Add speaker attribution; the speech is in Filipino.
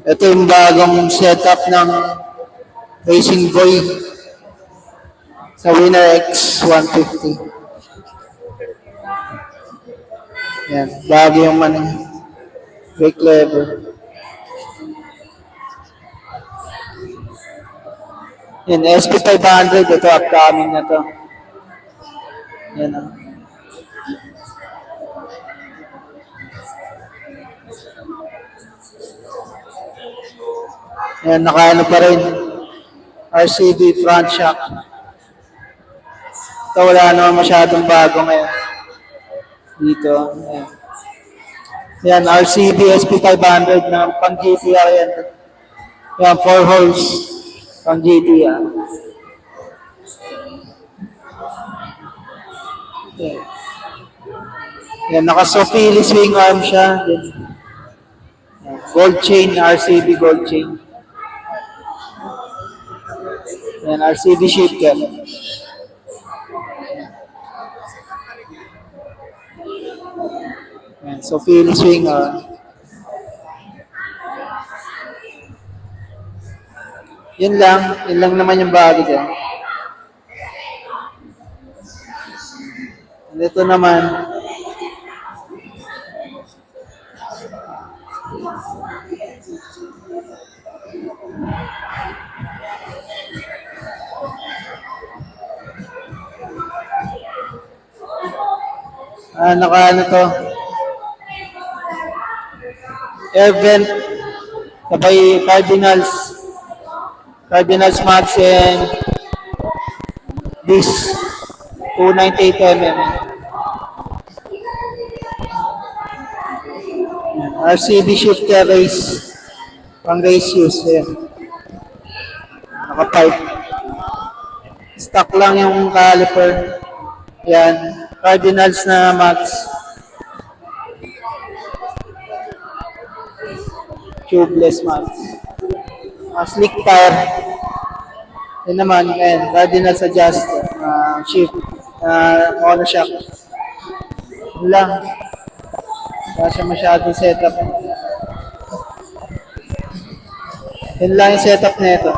Speaker 1: Ito yung bagong setup ng Racing Boy sa Winner X150. Yan, bago yung brake lever. Yan, SP500, ito upcoming na to. Yan o. Yan, nakaano pa rin. RCB front shock. Ito wala naman masyadong bago ngayon. Dito. Yan. Yan, RCB SP500 na pang GTR yan. Yan, 4 holes pang GTR. Yan. Yan, naka-Sofili swing arm siya. Yan. Gold chain, RCB gold chain. Yan, RCB shifter. Yan, Sofili swing arm. Yun lang naman yung bago dyan. And ito naman, naka-ano to, air vent, sabay Cardinals Max and this 298mm. RCB shifter race, pang race use. Naka-pipe. Stock lang yung caliper. Yan, Cardinals na Max. Tubeless Max. Slick tire. Yan naman, ayan, Cardinals adjust, shift, mono shock. Yun lang. Wala siya masyadong setup. Yun lang yung setup na ito.